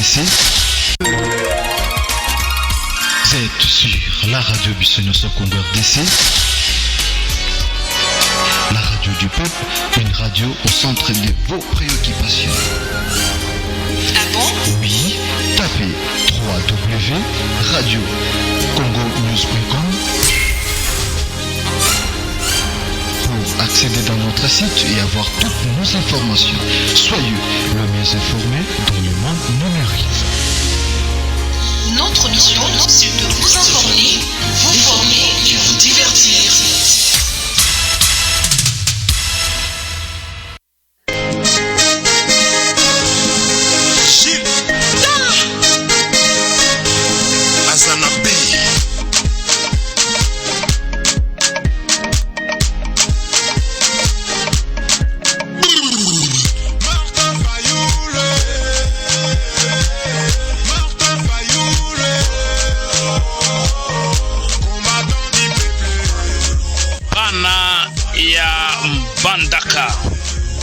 RDC. Vous êtes sur la radio Bissonioso Congo RDC. La radio du peuple, une radio au centre de vos préoccupations. Ah bon? Oui, tapez www.radiocongonews.com pour accéder dans notre site et avoir toutes nos informations. Soyez le mieux informé dans le monde numérique. Notre mission, c'est de vous informer, vous former et vous divertir.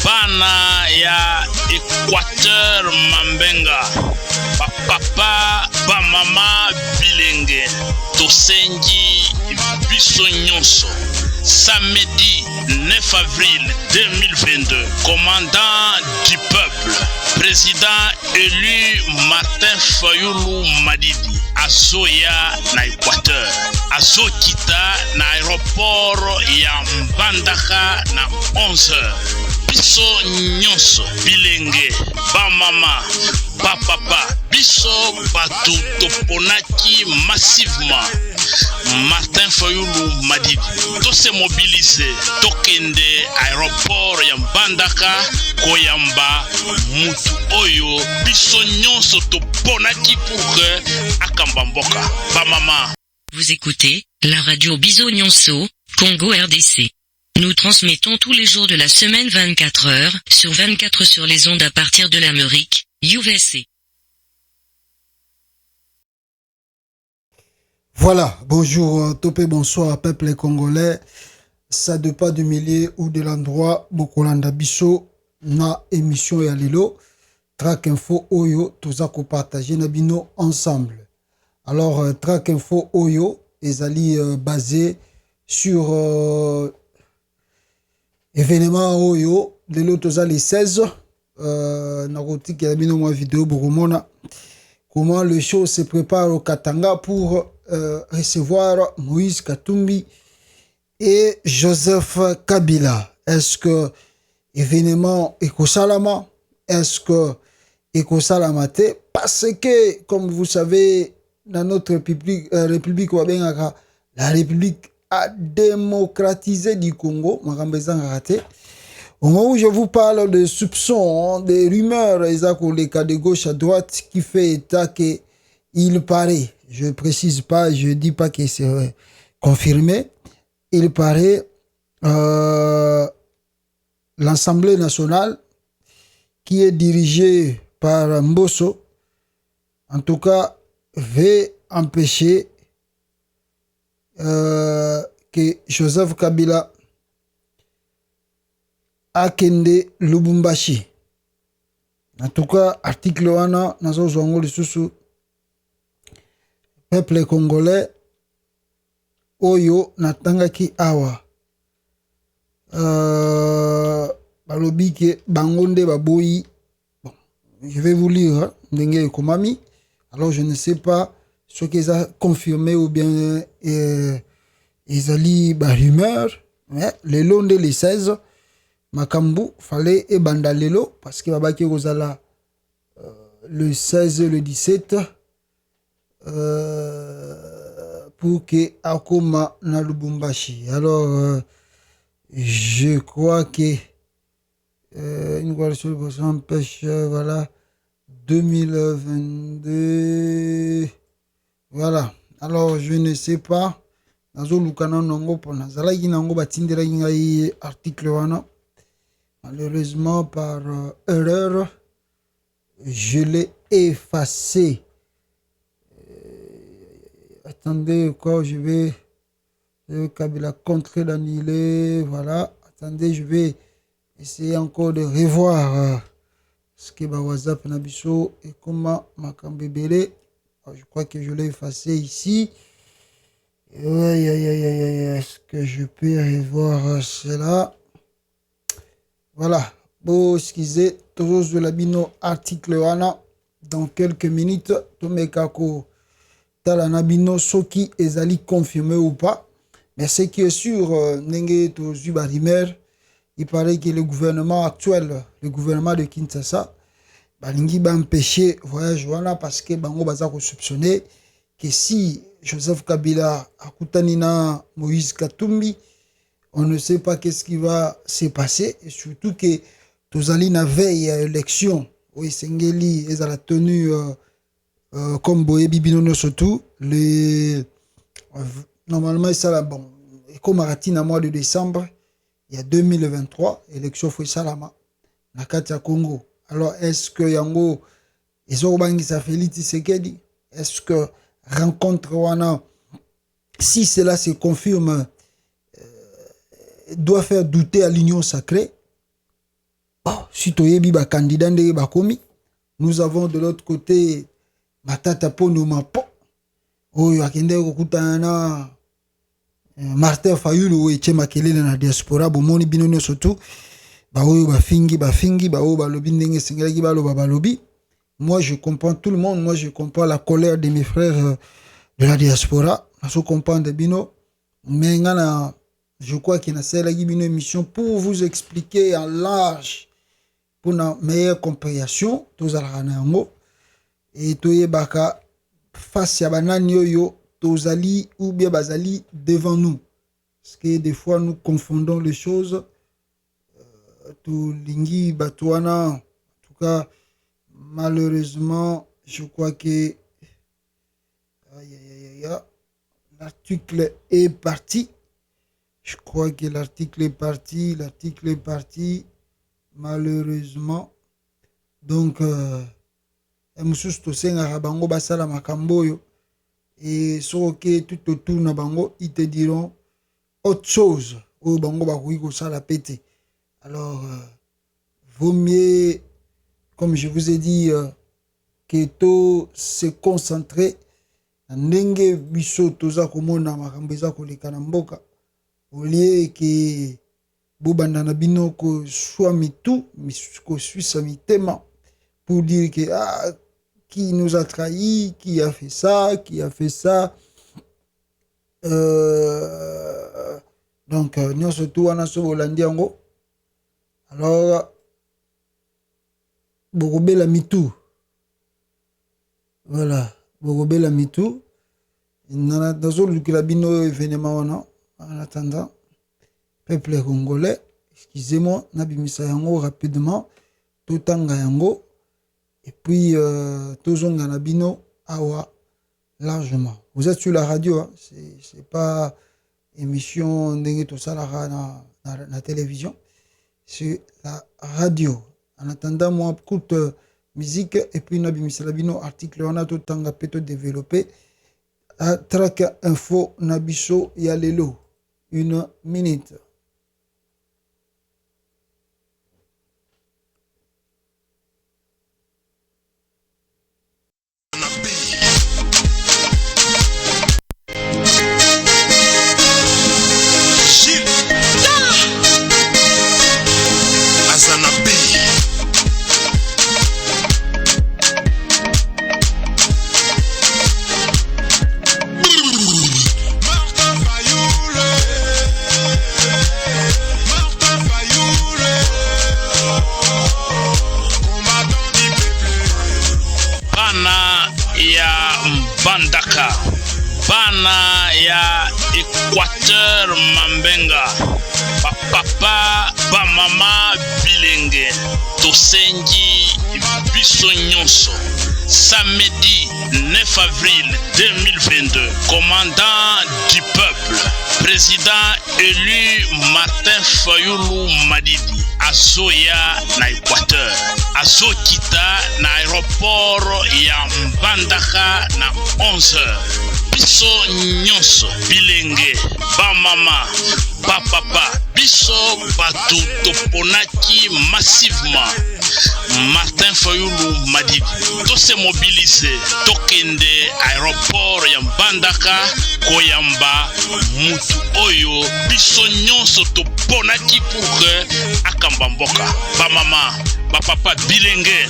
Bana ya Équateur Mambenga, papa, ba mama bilenge, tosengi biso nyonso. Samedi 9 avril 2022, commandant du peuple, président élu Martin Fayulu Madidi, azoya na Équateur, azokita na aéroport ya Mbandaka na 11h. Biso nyonso bilenge, ba mama, ba papa, biso batu toponaki massivement Martin Fayulu Madidi. To se mobiliser, tokende aéroport ya Mbandaka koyamba mutu oyo biso nyonso toponaki pour que akamba mboka. Ba mama. Vous écoutez la radio Bissonioso Congo RDC. Nous transmettons tous les jours de la semaine 24 heures sur 24 sur les ondes à partir de l'Amérique, UVC. Voilà, bonjour, topé, bonsoir, peuple congolais. Ça dépend du milieu ou de l'endroit, Bokolanda Bisso, na émission ya lelo, Track Info Oyo, toza ko partager na bino ensemble. Alors, Track Info Oyo, ezali basé sur événement Oyo, lelo toza les 16, narotik ya bino mwa vidéo bokomona. Comment le show se prépare au Katanga pour recevoir Moïse Katumbi et Joseph Kabila. Est-ce que événement Ekosalama? Est-ce que Ekosalamate? Parce que, comme vous savez, dans notre république, la République a démocratisé du Congo. Au moment où je vous parle de soupçons, des rumeurs, les cas de gauche à droite qui fait état qu'il paraît, je précise pas, je dis pas que c'est confirmé, il paraît l'Assemblée nationale qui est dirigée par Mbosso, en tout cas, veut empêcher que Joseph Kabila akende Lubumbashi. En tout cas, article 1, nazo zongo lisusu peuple congolais oyo natangaki awa balobi ke bangonde baboyi. Bon, je vais vous lire ndenge ekomami. Alors je ne sais pas ce qu'ils ont confirmé ou bien ils ont ba rumeur, mais le long de les 16 Makambu fallait et bandalelo parce que babaki kozala le 16 le 17 pour que akoma na Lubumbashi. Alors je crois que une coalition pêche voilà 2022 voilà. Alors je ne sais pas nazo lukana nongo pona zalaki nango batindela ngai article wana. Malheureusement, par erreur, je l'ai effacé. Attendez, quoi, je vais... Kabila contre l'annuler, voilà. Attendez, je vais essayer encore de revoir Parce que WhatsApp Nabiso et comment Makambebele. Je crois que je l'ai effacé ici. Est-ce que je peux revoir cela? Voilà. Bon, excusez, toujours de la bino article wana. Dans quelques minutes, Tomekako Talanabino Soki ezali confirmé ou pas. Mais ce qui est sûr, Nenge Tozubarimer, il paraît que le gouvernement actuel, le gouvernement de Kinshasa, balingi ba empêcher voyage wana parce que bango baza ko soupçonner que si Joseph Kabila akutani na Moïse Katumbi, on ne sait pas qu'est-ce qui va se passer et surtout que tozali na veille à élection. Oui, Sengeli est à la tenue comme Boye Bibinono surtout. Normalement, ça là, bon. Et comme Maratine à mois de décembre, il y a 2023, élection Fouy Salama, Nakatia Congo. Alors, est-ce que Yango, ils ont bangi sa Félix Tshisekedi? Est-ce que rencontre Wana, si cela se confirme, doit faire douter à l'union sacrée? Oh, si Toyebi ba candidat de Bakomi, nous avons de l'autre côté Matata Pono Mapo. Oh, yakende kokutana Martin Fayulu et Makelele na diaspora bomoni binono surtout ba oyo ba fingi ba oyo ba lobi ndenge sengeli ba lobi. Moi je comprends tout le monde, moi je comprends la colère de mes frères de la diaspora, je comprends de bino mais ngana je crois qu'il y a une émission pour vous expliquer en large pour une meilleure compréhension tous alranango et toye baka face à banani yoyo tozali ou bien bazali devant nous parce que des fois nous confondons les choses tout lingi batouana en tout cas malheureusement je crois que l'article est parti. Je crois que l'article est parti, malheureusement. Donc, Moussous Tosenga Rabango Basala Makamboyo, et sur tout autour na bango, ils te diront autre chose. Au bango bakuiko sala pété. Alors, vaut mieux, comme je vous ai dit, que tout se concentrer. Ndenge biso toza komona makambo eza koleka na mboka. Au lieu que Bobanda na bino ko soit mitou, ko suisse mitema pour dire que qui nous a trahi, qui a fait ça. Donc nous surtout wana so Hollandi ngo. Alors Bogobela mitou. Voilà, Bogobela mitou. Dans le clubino événement wana. En attendant, peuple congolais, excusez-moi, nabimisa yango rapidement, totanga yango, et puis tozonga nabino awa largement. Vous êtes sur la radio, hein? C'est pas émission ndenge to salara na télévision, c'est la radio. En attendant, moi, écoute musique, et puis nabimisa labino article wana totanga peto développer. Track info nabiso yalelo. 1 minute. Bana ya Équateur Mambenga, papa, mama bilenge, tosengi biso nyonso. Samedi 9 avril 2022, commandant du peuple, président élu Martin Fayulu Madidi, azoya na Équateur, azokita na aéroport ya Mbandaka na 11h. biso nyonso bilenge bamama bapapa biso batu toponaki massivement Martin Fayulu Madidi tose mobilize tokende aéroport ya Mbandaka koyamba mutu oyo biso nyonso toponaki pour que akamba mboka bamama bapapa bilenge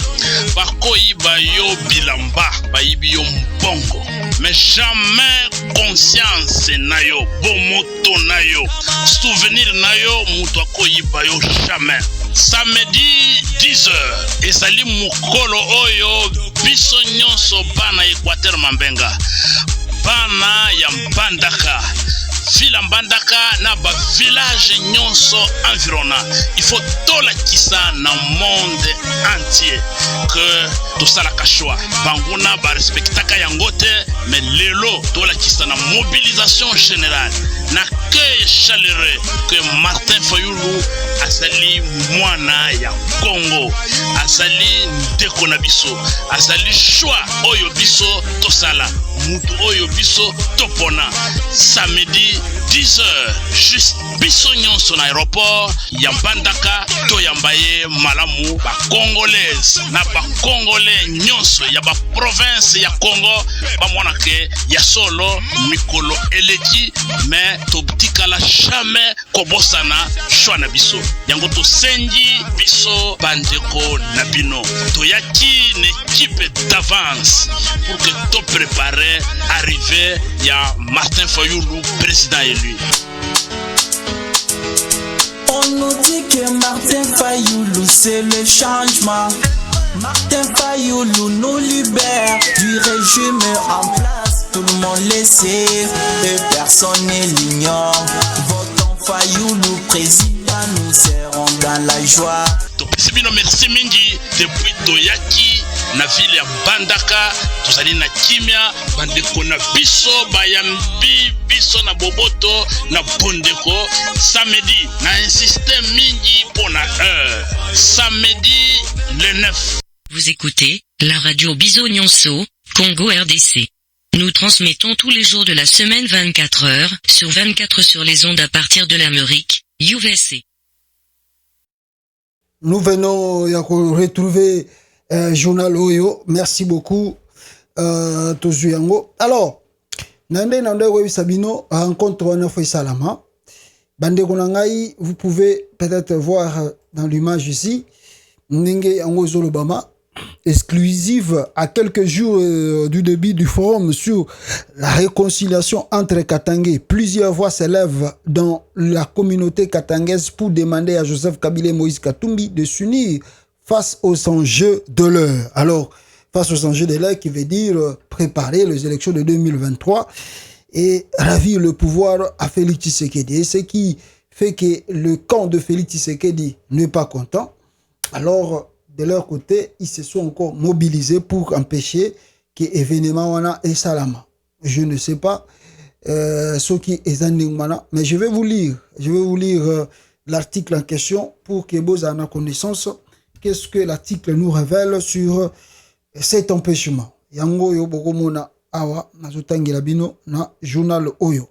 bakoyiba yo bilamba bayibi yo mbongo mais jamais conscience na yo bomoto na yo souvenir na yo mutu akoyiba yo jamais. Samedi 10h ezali mukolo oyo biso nyonso bana Equateur Mambenga bana ya Mbandaka Villa Mbandaka na ba village nyonso environnant. Il faut tolakisa na monde entier que tosalaka choix banguna ba respectaka yango te mais lelo tolakisa na mobilisation générale na accueil chaleureux que Martin Fayulu azali mwana ya Congo, azali ndeko na biso, azali choix oyo biso tosala mutu oyo biso topona. Samedi 10h juste biso nyonso na aéroport ya Mbandaka toyamba ye malamu ba congolaise na ba congolais nyonso ya ba province ya Congo bamona ke ya solo mikolo eleki mais tobutikala jamais kobosana choix na biso yango tosengi biso bandeko na bino toyaki une équipe d'avance pour que to préparer arrivée ya Martin Fayulu président élu. On nous dit que Martin Fayulu c'est le changement. Martin Fayulu nous libère du régime en place. Tout le monde le sait et personne ne l'ignore. Votons Fayulu président, nous serons dans la joie. Topesibino merci mingi depuis toyaki na ville ya Mbandaka tozali na kimia bandeko na biso bayambi biso na boboto na bondeko. Samedi na insisté mingi pour na heure. Samedi le 9. Vous écoutez la radio Bisonyonso, Congo RDC. Nous transmettons tous les jours de la semaine 24 heures sur 24 sur les ondes à partir de l'Amérique, USA. Nous venons de retrouver Journal Oyo. Merci beaucoup, Tozuyango. Alors, Nande Webi Sabino rencontre Wanafo Salama. Bande Konangai, vous pouvez peut-être voir dans l'image ici, Nenge Yango Zolobama, exclusive à quelques jours du début du forum sur la réconciliation entre Katangais. Plusieurs voix s'élèvent dans la communauté katangaise pour demander à Joseph Kabila et Moïse Katumbi de s'unir face aux enjeux de l'heure. Alors, face aux enjeux de l'heure qui veut dire préparer les élections de 2023 et ravir le pouvoir à Félix Tshisekedi. Ce qui fait que le camp de Félix Tshisekedi n'est pas content. Alors, de leur côté, ils se sont encore mobilisés pour empêcher que l'événement wana et salama. Je ne sais pas ce qui est en mais je vais vous lire l'article en question pour que vous ayez connaissance qu'est-ce que l'article nous révèle sur cet empêchement. Yango yo bokomona awa nazotangela bino na journal Oyo.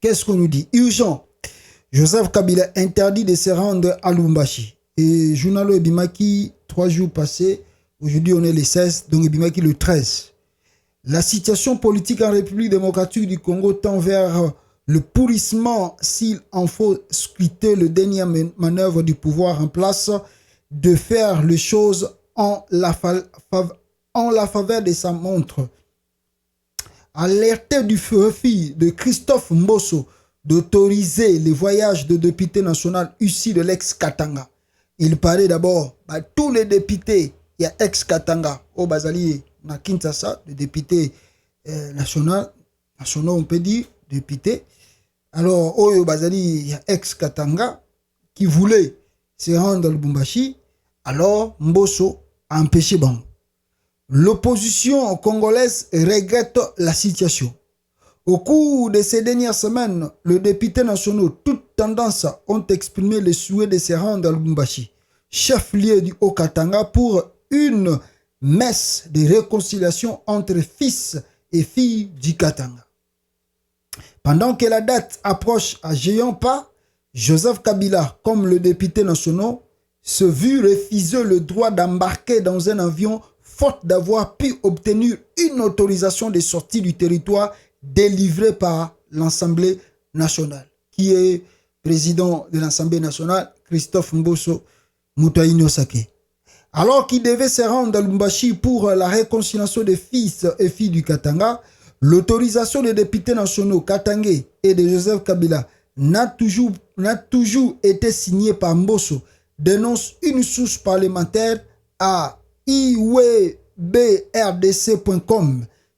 Qu'est-ce qu'on nous dit? Urgent. Joseph Kabila interdit de se rendre à Lubumbashi. Et journal Ebimaki, 3 jours passés, aujourd'hui on est le 16, donc Ebimaki le 13. La situation politique en République démocratique du Congo tend vers le pourrissement s'il en faut scruter le dernier manœuvre du pouvoir en place de faire les choses en la faveur de sa montre. Alerté du refus de Christophe Mbosso d'autoriser les voyages de députés nationaux issus de l'ex-Katanga. Il parlait d'abord à tous les députés, il y a ex-Katanga, au Bazali, na Kinshasa, les députés nationaux, on peut dire, députés. Alors, au Bazali, il y a ex-Katanga qui voulait se rendre à Lubumbashi. Alors, Mbosso a empêché Bango. L'opposition congolaise regrette la situation. Au cours de ces dernières semaines, les députés nationaux, toutes tendances, ont exprimé le souhait de se rendre à Lubumbashi, chef-lieu du Haut-Katanga, pour une messe de réconciliation entre fils et filles du Katanga. Pendant que la date approche à géant pas, Joseph Kabila, comme le député national, se vit refuser le droit d'embarquer dans un avion faute d'avoir pu obtenir une autorisation de sortie du territoire délivrée par l'Assemblée nationale, qui est président de l'Assemblée nationale, Christophe Mbosso Moutaïno Sake. Alors qu'il devait se rendre à Lubumbashi pour la réconciliation des fils et filles du Katanga, l'autorisation des députés nationaux katangais et de Joseph Kabila n'a toujours été signée par Mbosso, dénonce une source parlementaire à iwbrdc.com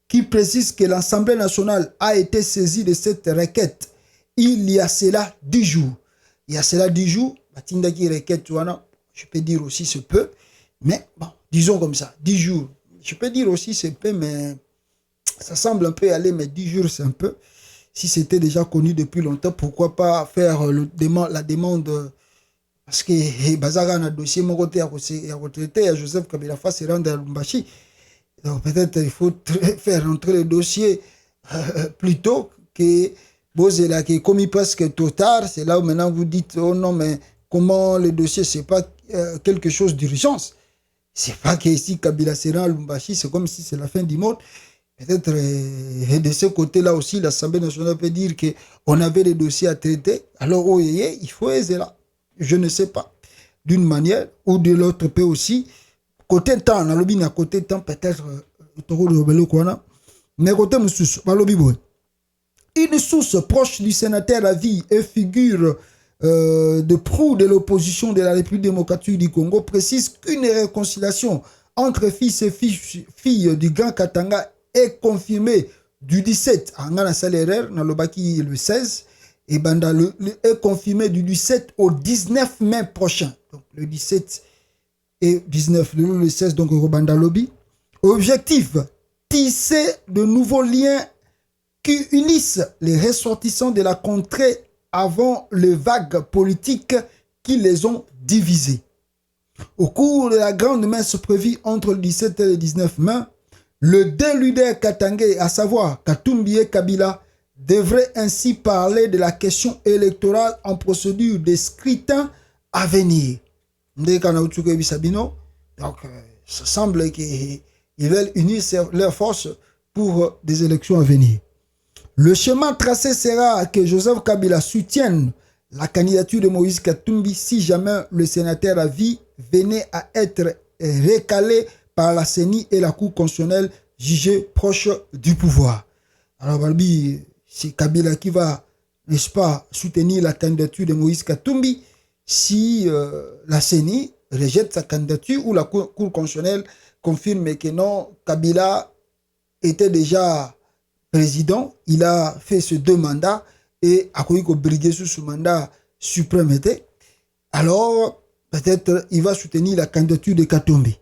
qui précise que l'Assemblée nationale a été saisie de cette requête il y a cela 10 jours. Il y a cela 10 jours, je peux dire aussi c'est peu, mais bon, disons comme ça, 10 jours. Je peux dire aussi c'est peu, mais ça semble un peu aller, mais 10 jours c'est un peu. Si c'était déjà connu depuis longtemps, pourquoi pas faire la demande, parce que Bazara a un dossier, mon côté à retraité, à Joseph Kabila se rendre à Lubumbashi. Donc peut-être il faut faire rentrer le dossier plus tôt que Bozela qui est commis presque trop tard. C'est là où maintenant vous dites, oh non, mais comment le dossier, c'est pas quelque chose d'urgence. C'est pas que ici Kabila se rend à Lubumbashi, c'est comme si c'est la fin du monde. Peut-être de ce côté-là aussi, l'Assemblée nationale peut dire qu'on avait des dossiers à traiter. Alors, oh, il faut aiser là. Je ne sais pas. D'une manière ou de l'autre, peut aussi. Côté temps, on a lobby, côté temps, peut-être, mais côté moussous, une source proche du sénateur à vie et figure de proue de l'opposition de la République démocratique du Congo précise qu'une réconciliation entre fils et filles du Grand Katanga est confirmée du 17 à Ngana Salaire, dans le 16, et est confirmée du 17 au 19 mai prochain. Donc le 17 et 19, le 16, donc au Banda Lobby. Objectif, tisser de nouveaux liens qui unissent les ressortissants de la contrée avant les vagues politiques qui les ont divisés. Au cours de la grande messe prévue entre le 17 et le 19 mai, le deux leaders katangais, à savoir Katumbi et Kabila, devrait ainsi parler de la question électorale en procédure de scrutin à venir. Donc, ça semble qu'ils veulent unir leurs forces pour des élections à venir. Le chemin tracé sera que Joseph Kabila soutienne la candidature de Moïse Katumbi si jamais le sénateur à vie venait à être recalé par la CENI et la Cour constitutionnelle jugée proche du pouvoir. Alors, Balbi, c'est Kabila qui va, n'est-ce pas, soutenir la candidature de Moïse Katumbi si la CENI rejette sa candidature ou la Cour constitutionnelle confirme que non, Kabila était déjà président, il a fait ses 2 mandats et a connu qu'on briguer sur ce mandat suprême. Alors, peut-être il va soutenir la candidature de Katumbi.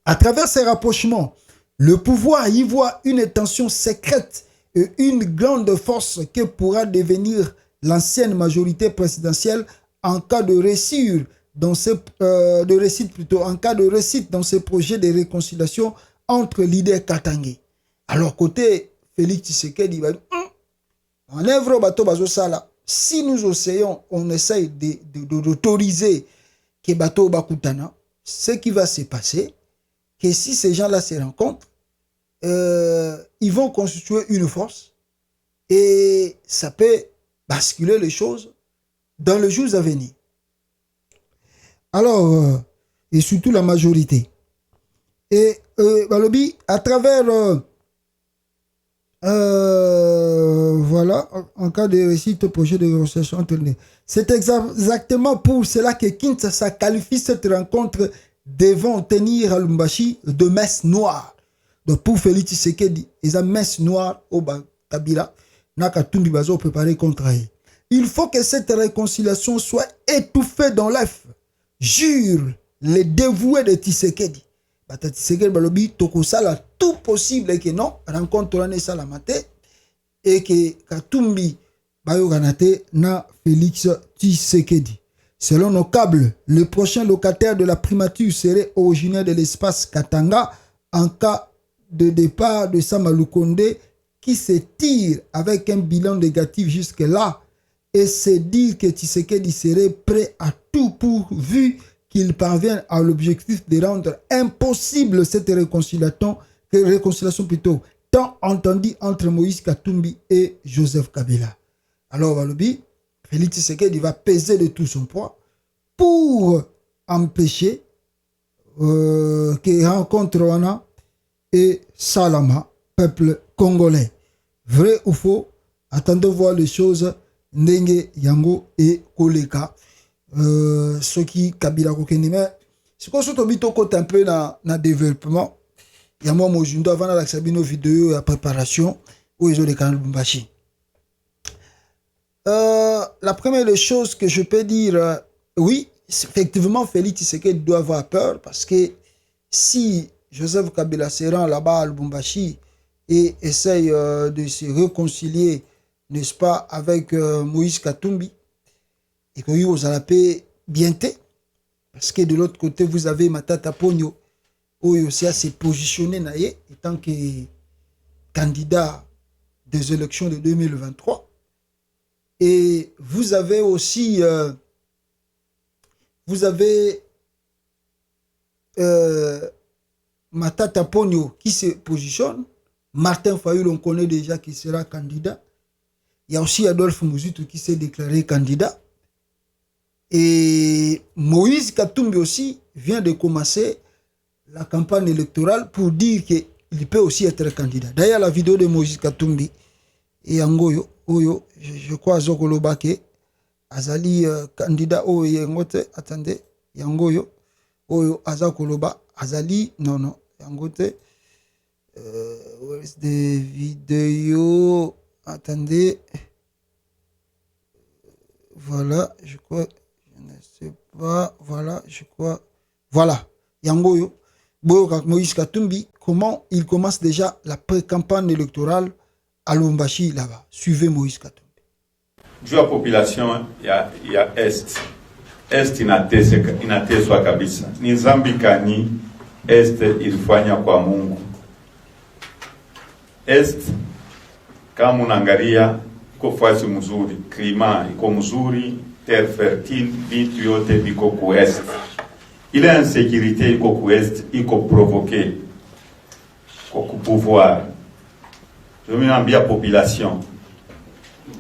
À travers ces rapprochements, le pouvoir y voit une intention secrète et une grande force que pourra devenir l'ancienne majorité présidentielle en cas de réussite dans ces projets de réconciliation entre leaders katangais. Alors côté Félix Tshisekedi, en œuvre bateau bazo sala. Si nous essayons, on essaye d'autoriser que bateau bakutana, ce qui va se passer, que si ces gens-là se rencontrent, ils vont constituer une force et ça peut basculer les choses dans les jours à venir. Alors, et surtout la majorité. Et Balobi, à travers voilà, en cas de réussite au projet de recherche entre les. C'est exactement pour cela que Kinshasa qualifie cette rencontre devant tenir à Lubumbashi de messe noire. Donc pour Félix Tshisekedi, ils ont messe noire au Kabila, Nakatumbi Bazo préparé contre elle. Il faut que cette réconciliation soit étouffée dans l'œuf. Jure les dévoués de Tshisekedi. Tshisekedi balobi tokosala tout possible que non rencontre la salamate et que Katumbi bayoganate na Félix Tshisekedi. Selon nos câbles, le prochain locataire de la primature serait originaire de l'espace Katanga en cas de départ de Sama Lukonde qui se tire avec un bilan négatif jusque-là et se dire que Tshisekedi serait prêt à tout pourvu qu'il parvienne à l'objectif de rendre impossible cette réconciliation plutôt, tant entendue entre Moïse Katumbi et Joseph Kabila. Alors, Walobi, Félix Tshisekedi va peser de tout son poids pour empêcher que rencontre Wana et Salama, peuple congolais. Vrai ou faux, attendons voir les choses. Ndenge Yango et Koleka. Ce qui Kabila Kokeni. Mais c'est quoi ce que tu as un peu dans le développement? Il y a moi, je dois avoir la vidéo à préparation où ils ont les canaux Bumbashi. La première des choses que je peux dire, oui, effectivement, Félix Tshisekedi doit avoir peur parce que si Joseph Kabila se rend là-bas à Lubumbashi et essaye de se réconcilier, n'est-ce pas, avec Moïse Katumbi, et que vous allez bientôt, parce que de l'autre côté, vous avez Matata Ponyo, où il aussi s'est positionné en tant que candidat des élections de 2023. Et vous avez aussi Matata Ponyo qui se positionne. Martin Fayulu, on connaît déjà qui sera candidat. Il y a aussi Adolphe Muzitu qui s'est déclaré candidat. Et Moïse Katumbi aussi vient de commencer la campagne électorale pour dire qu'il peut aussi être candidat. D'ailleurs, la vidéo de Moïse Katumbi et Angoyo, je crois Zokolobake, Azali candidat, attendez, Yangoyo, Oyo Azakoloba, Azali, non, Yangote, where is the video? Attendez. Voilà, je crois. Je ne sais pas. Voilà, je crois. Voilà. Yangoyo. Moïse Katumbi. Comment il commence déjà la pré-campagne électorale à Lubumbashi là-bas. Suivez Moïse Katumbi. Juu ya population ya Est. Est inateswa kabisa. Ni zambi kani Est ilifanya kwa Mungu. Est kama unaangalia iko fasi mzuri, klima iko mzuri, terre fertile, vitu yote biko ku Est. Ile insécurité iko ku Est iko provoqué kwa pouvoir. Je veux ambia population.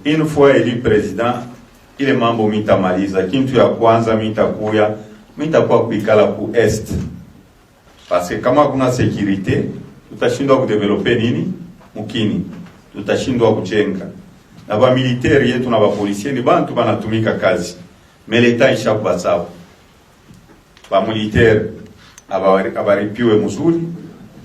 Une fois élu président, ile mambo mitamaliza. Kintu ya kwanza mitakuwa kuikala ku Est. Parce que kama kuna sécurité, tutashindwa kudeveloper nini? Mukini. Tutashindwa kujenga. Na ba militaire yetu na ba policier ni bantu banatumika kazi. Mais l'État ishakubasabu. Ba militaire abaripiwe mzuri,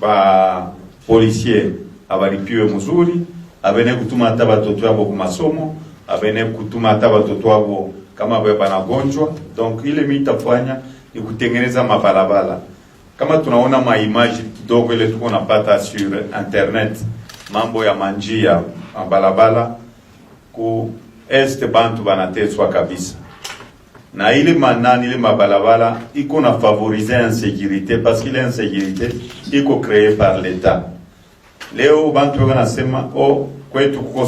ba policier abaripiwe mzuri, abene kutuma hata batoto wabo ku masomo, abene kutuma hata batoto wabo kama banagonjwa. Donc ile mitafanya ni kutengeneza mabalabala. Kama tunaona maimage kidogo ile tuko napata sur internet, mambo ya manjia, mabalabala ku Est bantu banateswa kabisa. Na ile manani ile mabalabala iko na favoriser insécurité parce que l'insécurité iko créée par l'État. Leo bantu wanasema kwetu kuko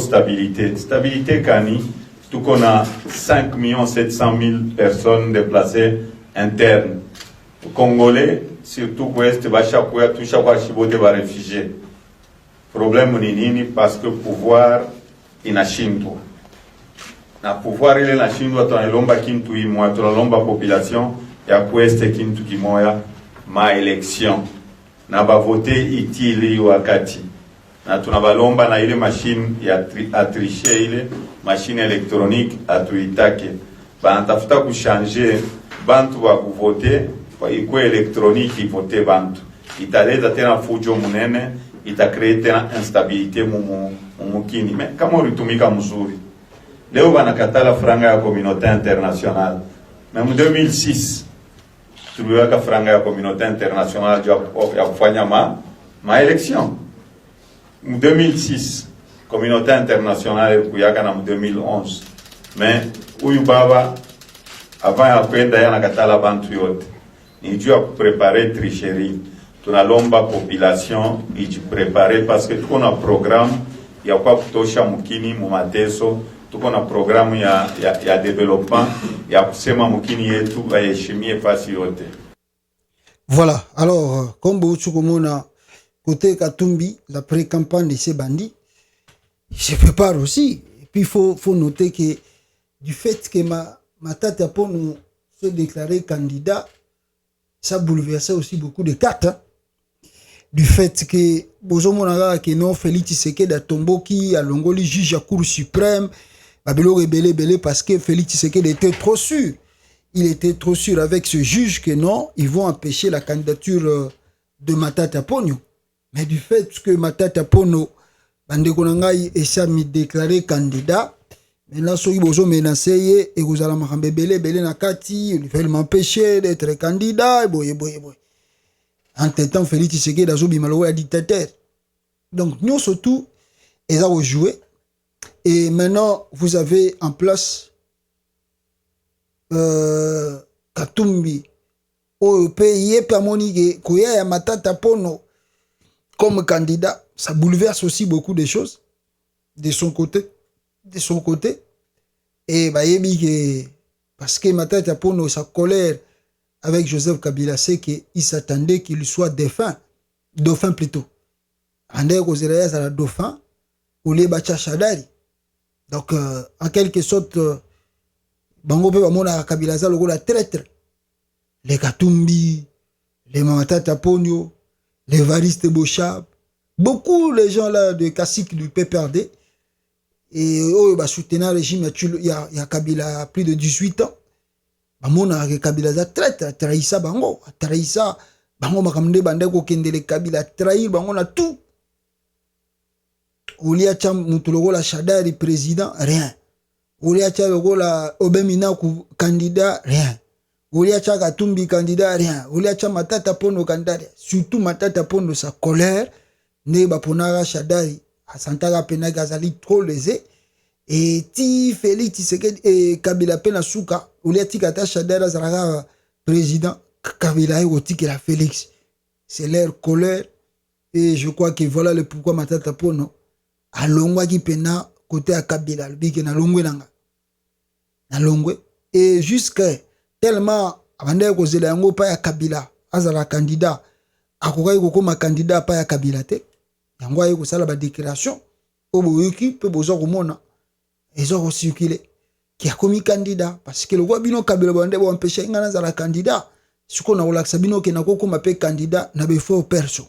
stabilité kani tuko na 5,700,000 personnes déplacées internes. Congolais surtout Ouest bashakuya tusha kwa shibote ba réfugiés. Problème ni nini? Parce que pouvoir inashindwa. Na pouvoir ile inashindwa, tunalomba kintu imwa, tunalomba population ya Ouest kintu kimoya, ma élection na ba voter itili wakati. Na tunabalomba na ile machine ya tricher, ile machine électronique atuitake. Banatafuta kuchanger bantu wa kuvoter kwa iko électronique ivote bantu. Italeta tena fujo munene, itacree tena instabilité mumukini. Mais kama ulitumika mzuri. Leo banakatala franga ya communauté internationale. Même 2006 tuliweka franga ya communauté internationale ya kufanya ma élection. 2006 communauté internationale kuyaka na 2011. Mais huyu baba avant ya kwenda yana katala bantu yote. Ni juu ya kuprepare tricherie. tunalomba population ijiprepare parce que tuko na programme ya kwa kutosha mukini mu mateso, tuko na programme ya development ya kusema mukini yetu baheshimie fasi yote. Voilà, alors comme Bouchoukoumona côté Katumbi, la pré-campagne de ces bandits se prépare aussi. Et puis il faut noter que du fait que Matata pour nous se déclarer candidat, ça bouleversait aussi beaucoup de cartes. Hein. Du fait que Bozomonaga que non Félix Tshisekedi a Tomboki, a Longoli juge à Cour suprême, Babelo rebellé parce que Félix Tshisekedi était trop sûr. Il était trop sûr avec ce juge que non, ils vont empêcher la candidature de Matata Ponyo. Mais du fait que Matata Ponyo, Bandekonangai est mis déclaré candidat, maintenant ceux qui bozo menacé et vous allez m'embêter belé nakati, il fait m'empêcher d'être candidat et boy. En temps Félix Tshisekedi d'azobi maloya dictateur. Donc nous surtout ils ont joué et maintenant vous avez en place Katumbi au pays Pamoni Koya Matata Ponyo comme candidat, ça bouleverse aussi beaucoup de choses de son côté. Et parce que Matata Ponyo, sa colère avec Joseph Kabila, c'est qu'il s'attendait qu'il soit dauphin plutôt. Andé Kozeraya à la dauphin, ou les Bacha Shadari. Donc, en quelque sorte, Bango Pe Bamona Kabila za logo la traître. Les Katumbi, les Matata Ponyo, les Variste Bochab, beaucoup les gens là de Kassik du PPRD, et eux, soutenant le régime, il y a Kabila plus de 18 ans. Bamona Kabila za traite, trahissa bango, trahissa bango makamde bandeko kendele Kabila trahir bango na tout. Olia cham mutulogo la Shadari président, rien. Olia cha logo la Obemina candidat, rien. Olia cha Katumbi candidat, rien. Olia cha Matata Ponyo candidat, surtout Matata Ponyo sa colère, ne baponara Shadari. Asantara pena gazali trop lésé et ti Félix Tshisekedi et Kabila pena souka ou les tikata Shadara zaraga président Kabila et la Félix, c'est leur colère et je crois que voilà le pourquoi Matata Ponyo a longwa qui pena côté à Kabila le big na longwe na longwe et jusqu'à tellement abandé ko zela yango pa ya Kabila azala candidat akokai ko koma candidat pa ya Kabila te. Yango aye kosala ba déclaration oboyoki pe bozo komona ezo circuler qui a commis candidat parce que le roi bino Kabila bande bo empêcher ngana za la candidat siko na olaksa bino ke na kokoma pe candidat na be faux perso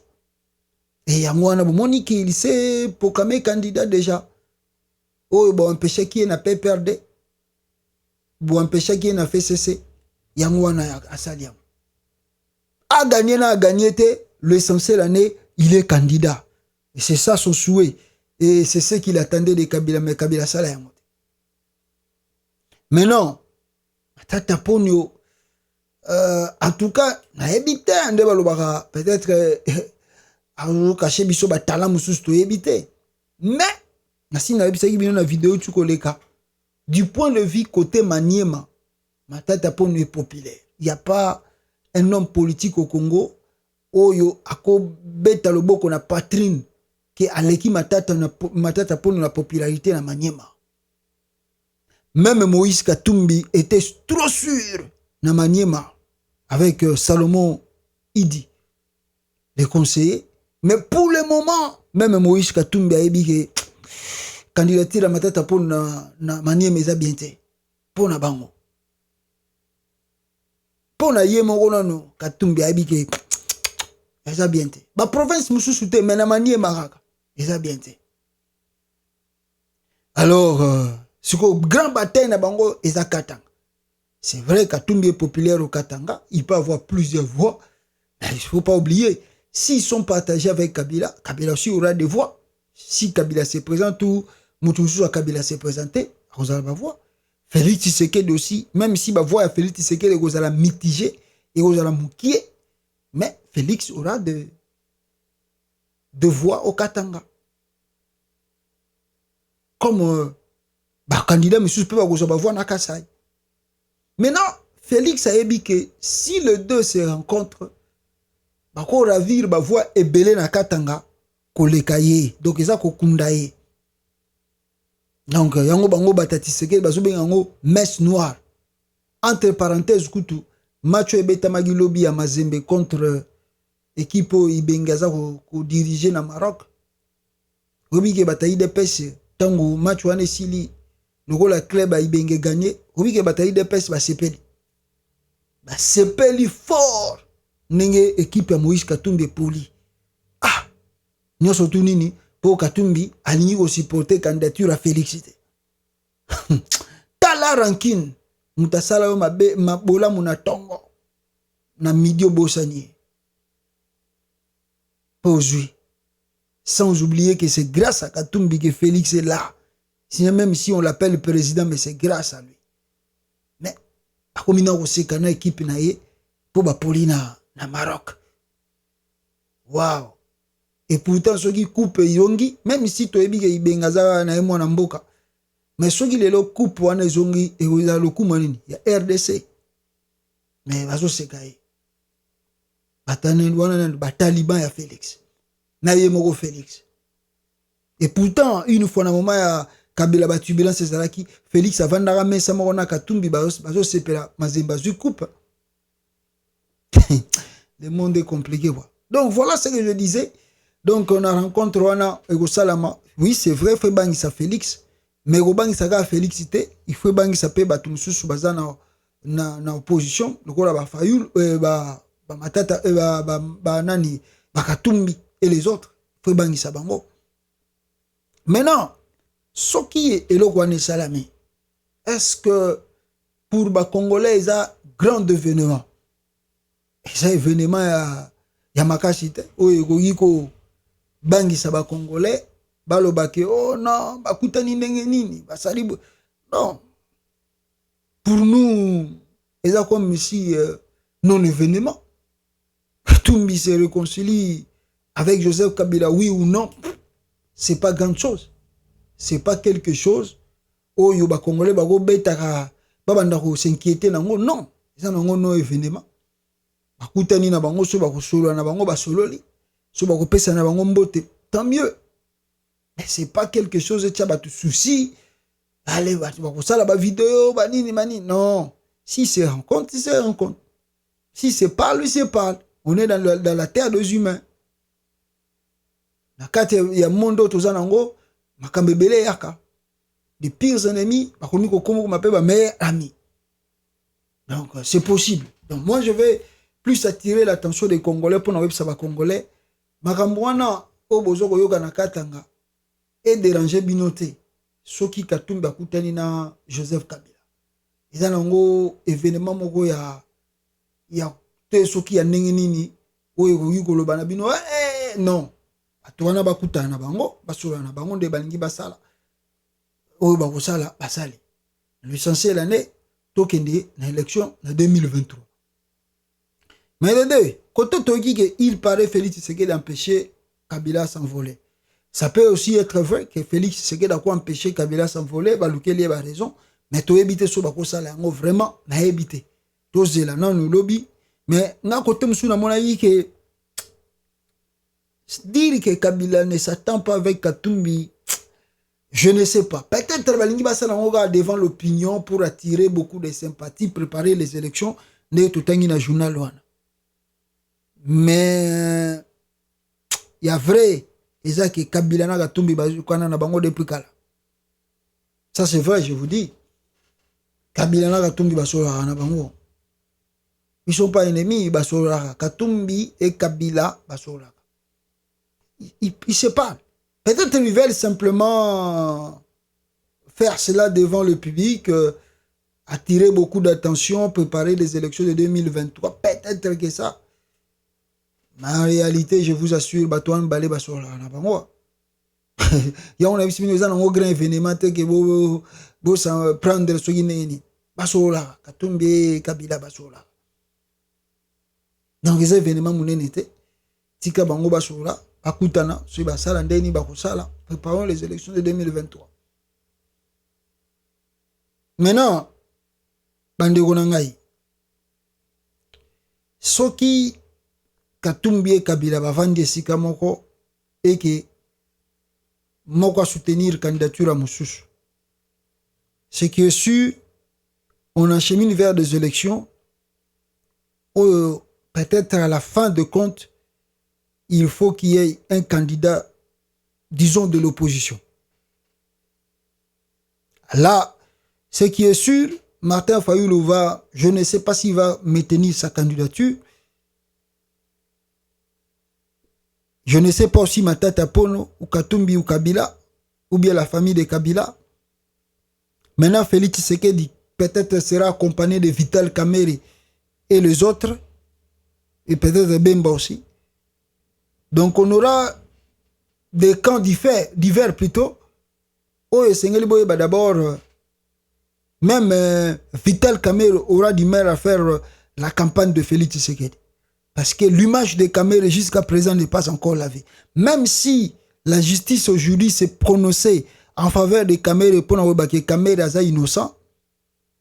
et yango na bomoni ki il s'est proclamé candidat déjà o bo empêcher qui na PPRD bo empêcher qui na FCC yango na asaliam a gagné te l'essentiel année il est candidat. Et c'est ça son souhait. Et c'est ce qu'il attendait de Kabila, mais Kabila Sala Yamote. Maintenant, Matata Ponyo, en tout cas, na évité, peut-être, à cacher biso batala musus to éviter. Mais, nasi na évité qui na vidéo tu koleka. Du point de vue côté Maniema, Matata Ponyo est populaire. Il n'y a pas un homme politique au Congo, oyo ako beta loboko na patrine. Que aleki Matata Ponyo la popularité na Maniema. Même Moïse Katumbi était trop sûr na Maniema avec Salomon Idi, les conseillers. Mais pour le moment, même Moïse Katumbi a dit que candidature à Matata Ponyo na Maniema est bien té. Pour na bango. Pour na yemo no Katumbi a dit que est bien té. Ba province mususu té mais na Maniema raka. Alors, ce grand bataille na bango est à Katanga. C'est vrai que Katumbi est populaire au Katanga, il peut avoir plusieurs voix, mais il ne faut pas oublier, s'ils sont partagés avec Kabila, Kabila aussi aura des voix. Si Kabila se présente ou Moutoussou à Kabila se présenter, vous allez voir. Félix Tshisekedi aussi, même si ma voix à Félix Tshisekedi vous allez mitiger et vous allez mouquer, mais Félix aura de voix au Katanga. Comme candidat, monsieur peut avoir voix na Kasai. Maintenant, Félix a dit que si les deux se rencontrent, bako ravir ba voix ebele na katanga koleka ye donc eza kokunda ye donc yango bango batatiseke bazo benga yango messe noire entre parenthèses kutu match ebetamaki lobi ya Mazembe contre équipe ibenga za ko diriger na Maroc obi ke batayi de pese tango match wana esili lokola club a ibenge gagné obi ke batayi de pese basepeli fort ndenge équipe ya Moïse Katumbi poli nyonso tu nini po Katumbi alingi ko supporter candidature à Félix tala rancune mutasala yo mabola muna tongo na midio bosani aujourd'hui sans oublier que c'est grâce à Katumbi que Félix est là. Même si on l'appelle président, mais c'est grâce à lui. Mais, comme il a aussi une équipe pour Paulina na Maroc. Waouh! Et pourtant, ceux qui coupent Yongi, même si tu es bien, il y a un mboka. Mais ceux qui les coupent, il y a le coup, il y a RDC. Mais, il y a Taliban, il y a Félix. Naye moko Félix. Et pourtant, une fois na moment ya Kabila batubulance ezalaki Félix avandaka mesa moko na Katumbi bazo sepela Mazembe zu coupe. Le monde est compliqué quoi. Donc voilà ce que je disais. Donc on a rencontré wana ego salama. Oui, c'est vrai faut bangisa Félix, mais go bangisa ka Félix il faut bangisa pe batu mususu baza na opposition, lokola ba Fayulu ba matata ba nani ba Katumbi et les autres, faut bangisa bango. Maintenant, ce qui est Elokwane Salami, est-ce que pour les Congolais, il y a un grand événement? Il y a un événement, il y a Makashite, où il y a bangisa ba Congolais, balobake, oh non, bakutani nini, basalibu. Non. Pour nous, il y a comme ici non-événement. Katumbi se réconcilie avec Joseph Kabila, oui ou non, c'est pas grande chose. C'est pas quelque chose où les Congolais vont s'inquiéter. Non, c'est un événement. Bakutani na bango so bakosolo na bango basololi, so bakopesa na bango mbote, tant mieux. Mais c'est pas quelque chose qui a batu souci. Allez, bakosala ba vidéo, ba nini mani. Non, si c'est rencontre, c'est rencontre. Si c'est parle, c'est parle. On est dans la terre des humains. Il y a un monde qui est yaka. Les pires ennemis, mes meilleurs amis. Donc, c'est possible. Donc, moi, je vais plus attirer l'attention des Congolais pour nous savoir Congolais. Makambouana, au bozo yoga na katanga, et déranger binoté. Ceux qui katumba kutani na Joseph Kabila. Ils ont un événement moko ya ceux qui a nini, ou yugolo banabino, non. Atuana bakutana na bango basola na bango de balingi basala oyo bakosala basali l'essentiel l'année tokende na élection na 2023 mais les deux côté toki que il paraît Félix Tshisekedi d'empêcher Kabila s'envoler. Ça peut aussi être vrai que Félix Tshisekedi a quoi empêcher Kabila s'envoler balukeli ba raison mais to éviter so bakosala yango vraiment na éviter to zela na no lobby mais na côté musu na mona yi que dire que Kabila ne s'attend pas avec Katumbi, je ne sais pas. Peut-être Balingi Bassala devant l'opinion pour attirer beaucoup de sympathie, préparer les élections, ne tout na journal wana. Mais il y a vrai, et que Kabila na Katumbi bazukana na bango depuis kala. Ça c'est vrai, je vous dis. Kabila na Katumbi basola na bango. Ils sont pas ennemis, basola. Katumbi et Kabila basola. Il se parle. Peut-être qu'ils veulent simplement faire cela devant le public, attirer beaucoup d'attention, préparer les élections de 2023. Peut-être que ça. Mais en réalité, je vous assure, Batouane Balé Basola, il y a un grand événement que vous prendre ce qui Basola, Katumbi, Kabila Basola. Donc, les événements, mon été, Tika Bango Basola. Akutana, sur Basala, Ndeni Bakosala, préparons les élections de 2023. Maintenant, Bande Gonangaï, ce qui Katumbi et Kabila bavandi esika moko et que moko soutenir candidature à Moussous. Ce qui est sûr, on achemine vers des élections où peut-être à la fin de compte, il faut qu'il y ait un candidat, disons, de l'opposition. Là, ce qui est sûr, Martin Fayulu va, je ne sais pas s'il va maintenir sa candidature. Je ne sais pas aussi Matata Pono ou Katumbi ou Kabila, ou bien la famille de Kabila. Maintenant, Félix Tshisekedi peut-être sera accompagné de Vital Kamerhe et les autres, et peut-être Bemba aussi. Donc on aura des camps divers plutôt. Oh, et d'abord, même Vital Kamerhe aura du mal à faire la campagne de Félix Tshisekedi. Parce que l'image de Kamerhe jusqu'à présent n'est pas encore lavée. Même si la justice aujourd'hui s'est prononcée en faveur de Kamerhe pour que Kamerhe est innocent,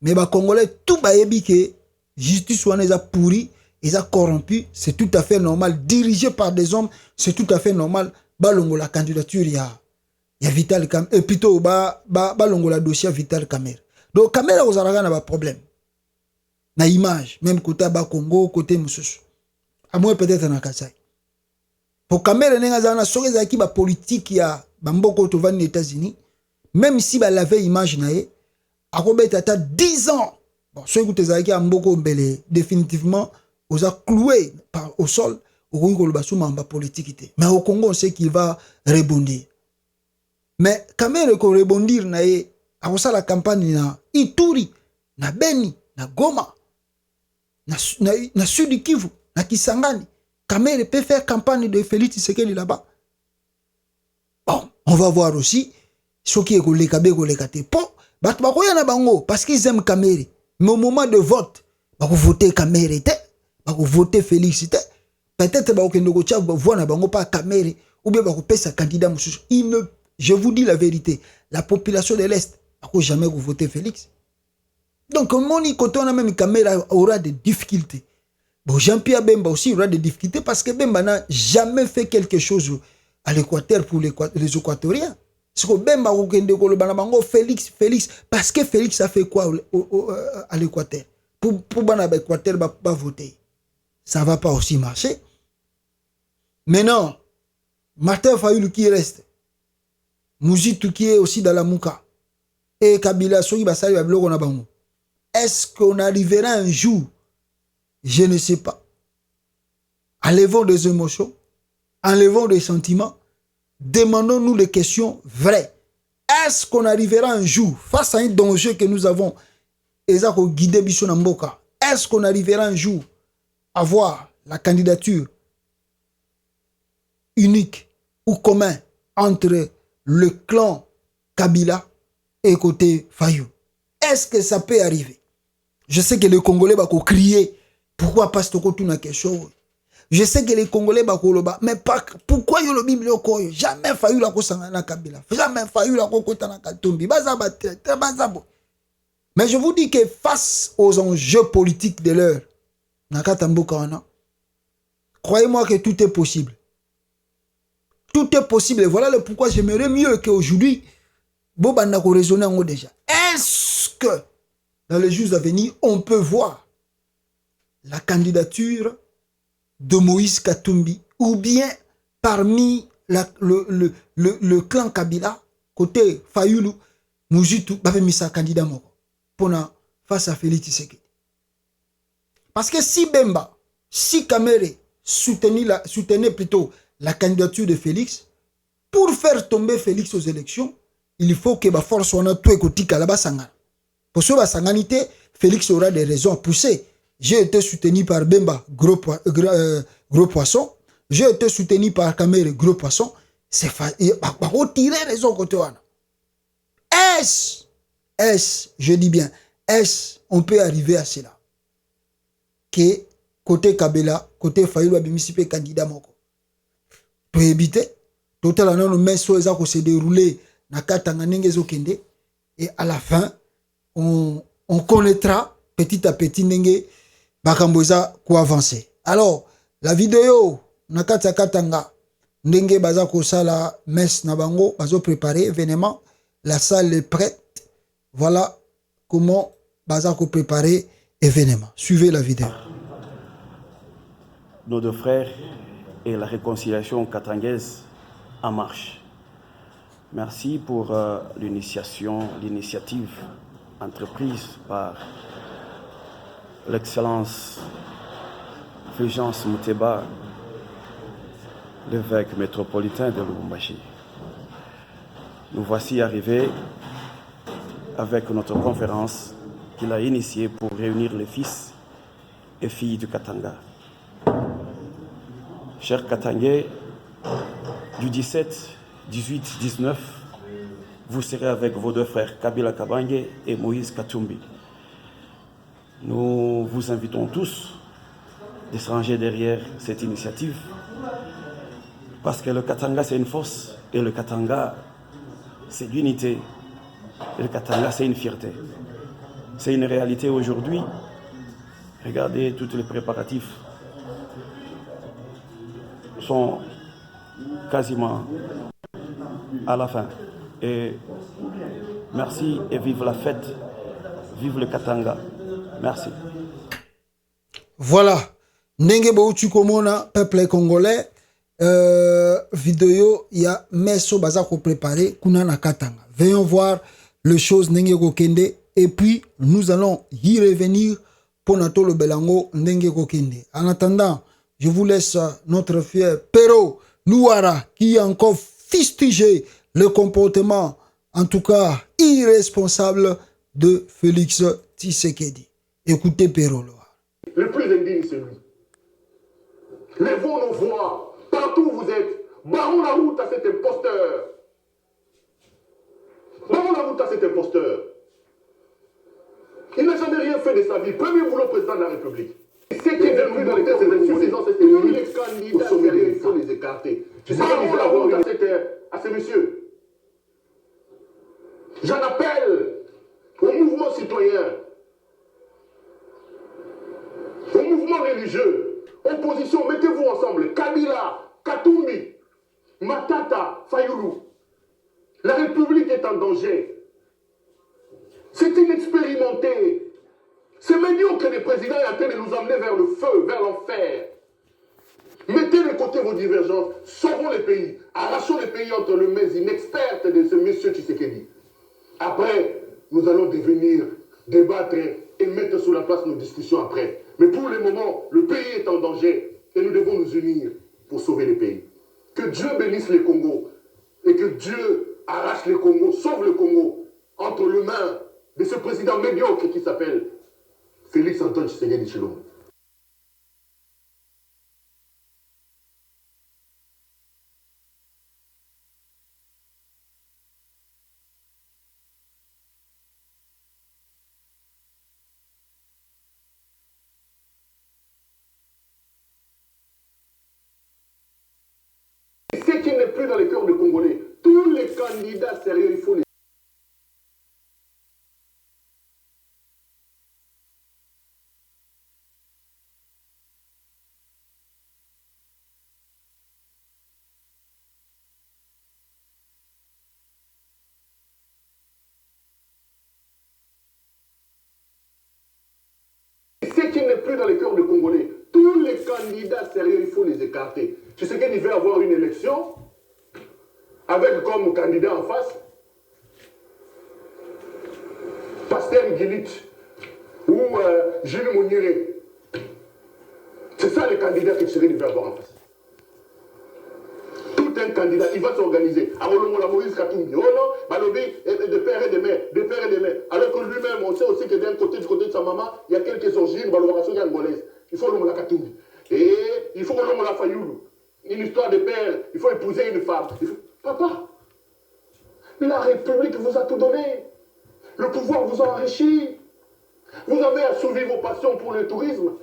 mais les Congolais, tout baébi que justice soit pourri, ils ont corrompu, c'est tout à fait normal. Dirigé par des hommes, c'est tout à fait normal. Balongo la candidature, il y a Vital Kamerhe, et plutôt balongo la dossier Vital Kamerhe. Donc Kamerhe aux Aragan n'a pas de problème. Na image, même côté Congo, côté Moussous. À moins peut-être en Kassai. Pour Kamerhe n'est pas une politique qui a Bamboko aux États-Unis, même si elle avait image naïe, à Robert Tata 10 ans. Bon, ceux qui ont été Mboko Mbele, définitivement, on a cloué au sol, au politique. Mais au Congo, on sait qu'il va rebondir. Mais Kamerhe ko rebondir naïe, à la campagne na Ituri, na Beni, na Goma, na Sud Kivu, na Kisangani. Kamerhe peut faire campagne de Félix Tshisekedi là-bas. Bon, on va voir aussi ce qui est parce qu'ils aiment Kamerhe. Mais au moment de vote, ils vont voter Kamerhe, ils vont voter Félix. Peut-être qu'ils vont voter pas Kamerhe ou bien ils vont payer sa candidat. Je vous dis la vérité, la population de l'Est n'a jamais voté Félix. Donc, quand on a même Kamerhe aura des difficultés. Bon, Jean-Pierre Bemba aussi aura des difficultés parce que Bemba n'a jamais fait quelque chose à l'Équateur pour les Équatoriens. C'est que Bemba Félix, parce que Félix a fait quoi à l'Équateur? Pour l'Équateur, pas voter. Ça ne va pas aussi marcher. Maintenant, Martin Fayulu qui reste, Mouzitou qui est aussi dans la Mouka, et Kabila, est-ce qu'on arrivera un jour? Je ne sais pas. Enlevons des émotions, enlevons des sentiments, demandons-nous des questions vraies. Est-ce qu'on arrivera un jour, face à un danger que nous avons, est-ce qu'on arrivera un jour à voir la candidature unique ou commun entre le clan Kabila et côté Fayou? Est-ce que ça peut arriver? Je sais que les Congolais vont crier. Pourquoi pas quelque chose? Je sais que les Congolais bakoloba, mais pourquoi yo le Bible koyo? Jamais Fayulu la kosanga na Kabila. Jamais Fayulu la kokota na Katumbi. Mais je vous dis que face aux enjeux politiques de l'heure, croyez-moi que tout est possible. Tout est possible. Et voilà le pourquoi j'aimerais mieux qu'aujourd'hui, Bobanda ko raisonner en déjà. Est-ce que dans les jours à venir, on peut voir la candidature de Moïse Katumbi ou bien parmi le clan Kabila, côté Fayulu, Mouzitou, va mis sa candidat moko pour face à Félix Tshisekedi. Parce que si Bemba, si Kamerhe soutenait plutôt la candidature de Félix, pour faire tomber Félix aux élections, il faut que la force soit tout écouté à la Bassanga. Pour ce Bassanganité, Félix aura des raisons à pousser. J'ai été soutenu par Bemba, gros poisson. J'ai été soutenu par Kamerhe, gros poisson. C'est facile. Retirer les autres côtés. Est-ce, je dis bien, est-ce, on peut arriver à cela? Que côté Kabila, côté Fayulu, Abimisipe, candidat moko. Pour éviter, total, on a mis sur les accords se dérouler, et à la fin, on connaîtra petit à petit Bakamboza pour avancer. Alors, La vidéo nakati ya Katanga ndenge baza kosala messe na bango bazo préparer événement, la salle est prête. Voilà comment baza ko préparer événement. Suivez la vidéo. Nos deux frères et la réconciliation katangaise en marche. Merci pour l'initiative entreprise par l'excellence Fulgence Mouteba, l'évêque métropolitain de Lubumbashi. Nous voici arrivés avec notre conférence qu'il a initiée pour réunir les fils et filles du Katanga. Chers Katangais, du 17, 18, 19, vous serez avec vos deux frères Kabila Kabange et Moïse Katumbi. Nous vous invitons tous de se ranger derrière cette initiative parce que le Katanga c'est une force et le Katanga c'est l'unité et le Katanga c'est une fierté. C'est une réalité aujourd'hui. Regardez tous les préparatifs sont quasiment à la fin. Et merci et vive la fête, vive le Katanga. Merci. Voilà. Ndenge bautu komona peuple congolais vidéo ya meso baza ko préparer kuna na Katanga. Venons voir les choses ndenge kokende et puis nous allons y revenir pour nato le belango ndenge kokende. En attendant, je vous laisse notre fier Pero Nouara qui a encore fustigé le comportement, en tout cas irresponsable, de Félix Tshisekedi. Écoutez Pero Nouara. Le plus indigne, c'est lui. Lèvons nos voix, partout où vous êtes. Barrons la route à cet imposteur. Barrons la route à cet imposteur. Il n'a jamais rien fait de sa vie. Premier boulot président de la République. C'est qui est devenu dans les têtes des insuffisants, c'est tous les candidats sérieux, il faut les écarter. Je sais pas, il faut avoir à ces messieurs. J'en appelle au mouvement citoyen, au mouvement religieux, opposition, mettez-vous ensemble. Kabila, Katumbi, Matata, Fayoulou. La République est en danger. C'est inexpérimenté. C'est médiocre que le président est en train de nous emmener vers le feu, vers l'enfer. Mettez de côté vos divergences, sauvons le pays, arrachons le pays entre les mains inexpertes de ce monsieur Tshisekedi. Après, nous allons devenir débattre et mettre sur la place nos discussions après. Mais pour le moment, le pays est en danger et nous devons nous unir pour sauver le pays. Que Dieu bénisse le Congo et que Dieu arrache le Congo, sauve le Congo entre les mains de ce président médiocre qui s'appelle Félix Antoine Tshisekedi Tshilombo. Ce qui n'est plus dans les cœurs des Congolais, tous les candidats sérieux, il faut les... Ce qui n'est plus dans les cœurs des Congolais, tous les candidats sérieux, il faut les écarter. Tu sais qu'il veut avoir une élection avec comme candidat en face Pasteur Guilit ou Jules Mouniré. C'est ça les candidats que Tshisekedi veut avoir en face. Tout un candidat, il va s'organiser. La Moïse Katumbi, oh non, Balobi, de père et de mère, de père et de mère. Alors que lui-même, on sait aussi que d'un côté, du côté de sa maman, il y a quelques origines, valorisation angolaise. Il faut l'homme la Katumbi. Et il faut l'homme la Fayoulou. Une histoire de père, il faut épouser une femme. Papa, la République vous a tout donné. Le pouvoir vous a enrichi. Vous avez assouvi vos passions pour le tourisme.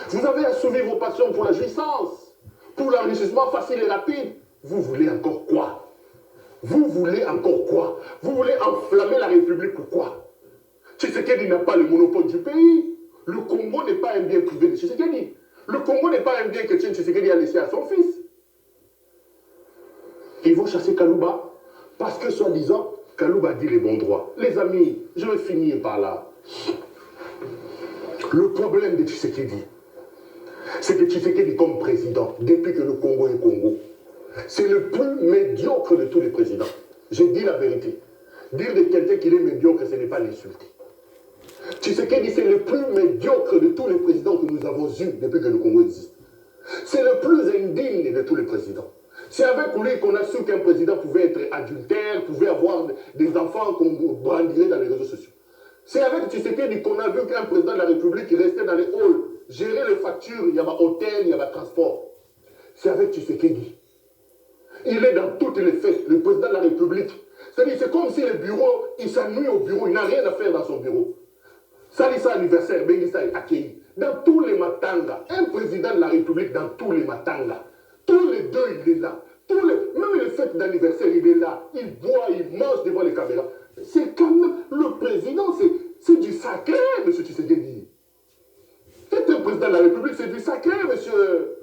Vous avez assouvi vos passions pour la jouissance, pour l'enrichissement facile et rapide. Vous voulez encore quoi? Vous voulez encore quoi? Vous voulez enflammer la République ou quoi? Tshisekedi n'a pas le monopole du pays. Le Congo n'est pas un bien privé de Tshisekedi. Le Congo n'est pas un bien que Etienne Tshisekedi a laissé à son fils. Ils vont chasser Kalouba parce que, soi-disant, Kalouba dit les bons droits. Les amis, je vais finir par là. Le problème de Tshisekedi, c'est que Tshisekedi, comme président, depuis que le Congo est Congo, c'est le plus médiocre de tous les présidents. Je dis la vérité. Dire de quelqu'un qu'il est médiocre, ce n'est pas l'insulter. Tshisekedi, c'est le plus médiocre de tous les présidents que nous avons eus depuis que le Congo existe. C'est le plus indigne de tous les présidents. C'est avec lui qu'on a su qu'un président pouvait être adultère, pouvait avoir des enfants qu'on brandirait dans les réseaux sociaux. C'est avec Tshisekedi qu'on a vu qu'un président de la République qui restait dans les halls, gérer les factures, il y a un hôtel, il y a un transport. C'est avec Tshisekedi. Il est dans toutes les fêtes, le président de la République. C'est-à-dire, c'est comme si le bureau, il s'ennuie au bureau, il n'a rien à faire dans son bureau. Salissa anniversaire, Bengissa est accueilli. Dans tous les matanga, un président de la République dans tous les matanga. Tous les deux, il est là. Même les fêtes d'anniversaire, il est là. Il boit, il mange devant les caméras. C'est quand même le président, c'est du sacré, monsieur Tshisekedi. C'est un président de la République, c'est du sacré, monsieur.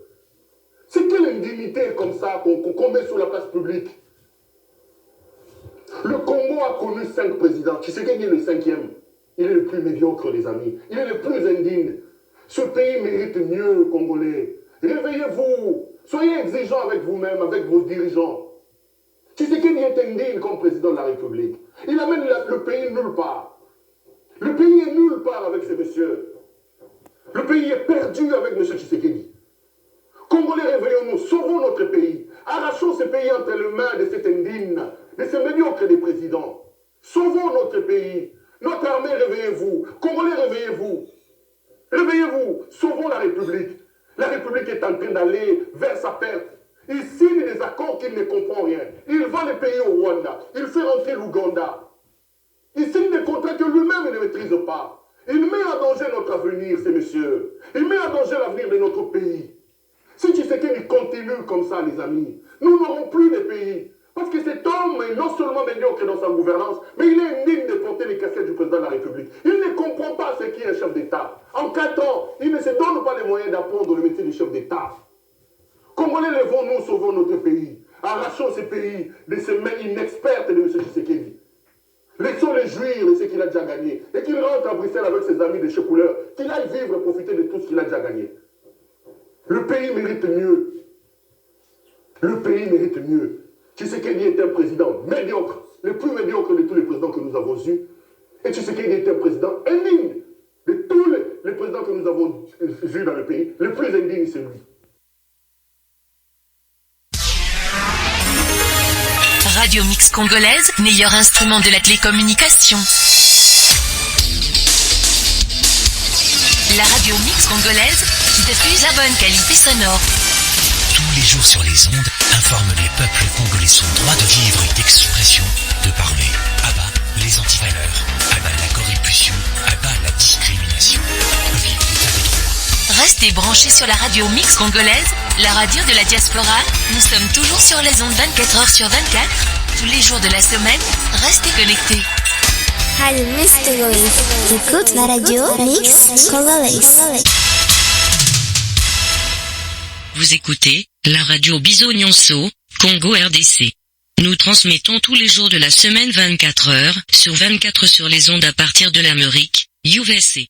C'est quelle indignité comme ça qu'on met sur la place publique. Le Congo a connu 5 présidents. Tshisekedi est le 5e. Il est le plus médiocre, les amis. Il est le plus indigne. Ce pays mérite mieux, Congolais. Réveillez-vous. Soyez exigeants avec vous-même, avec vos dirigeants. Tshisekedi est indigne comme président de la République. Il amène le pays nulle part. Le pays est nulle part avec ces messieurs. Le pays est perdu avec M. Tshisekedi. Congolais, réveillons-nous, sauvons notre pays. Arrachons ce pays entre les mains de cet indigne, de ce médiocre des présidents. Sauvons notre pays. Notre armée, réveillez-vous. Congolais, réveillez-vous. Réveillez-vous. Sauvons la République. La République est en train d'aller vers sa perte. Il signe des accords qu'il ne comprend rien. Il vend les pays au Rwanda. Il fait rentrer l'Ouganda. Il signe des contrats que lui-même ne maîtrise pas. Il met en danger notre avenir, ces messieurs. Il met en danger l'avenir de notre pays. Si Tshisekedi continue comme ça, les amis, nous n'aurons plus de pays. Parce que cet homme est non seulement médiocre dans sa gouvernance, mais il est indigne de porter les casquettes du président de la République. Il ne comprend pas ce qui est un chef d'État. En 4 ans, il ne se donne pas les moyens d'apprendre le métier du chef d'État. Congolais, levons-nous, sauvons notre pays. Arrachons ce pays de ces mains inexpertes de M. Tshisekedi. Laissons-le jouir de ce qu'il a déjà gagné. Et qu'il rentre à Bruxelles avec ses amis de chez Couleur. Qu'il aille vivre et profiter de tout ce qu'il a déjà gagné. Le pays mérite mieux. Le pays mérite mieux. Tshisekedi est un président médiocre, le plus médiocre de tous les présidents que nous avons eus. Et Tshisekedi est un président indigne de tous les présidents que nous avons eus dans le pays. Le plus indigne, c'est lui. Radio Mix Congolaise, meilleur instrument de la télécommunication. La Radio Mix Congolaise qui diffuse la bonne qualité sonore. Tous les jours sur les ondes, informe les peuples congolais son droit de vivre et d'expression, de parler. Abat les antivaleurs, abat la corruption, abat la discrimination. Vive l'état de droit. Restez branchés sur la Radio Mix Congolaise, la radio de la diaspora. Nous sommes toujours sur les ondes 24 heures sur 24. Tous les jours de la semaine, restez connectés. Radio Mix Congolaise. Écoute la radio Mix Congolaise. Vous écoutez la radio Biso-Nyonso, Congo RDC. Nous transmettons tous les jours de la semaine 24 heures sur 24 sur les ondes à partir de l'Amérique, USA.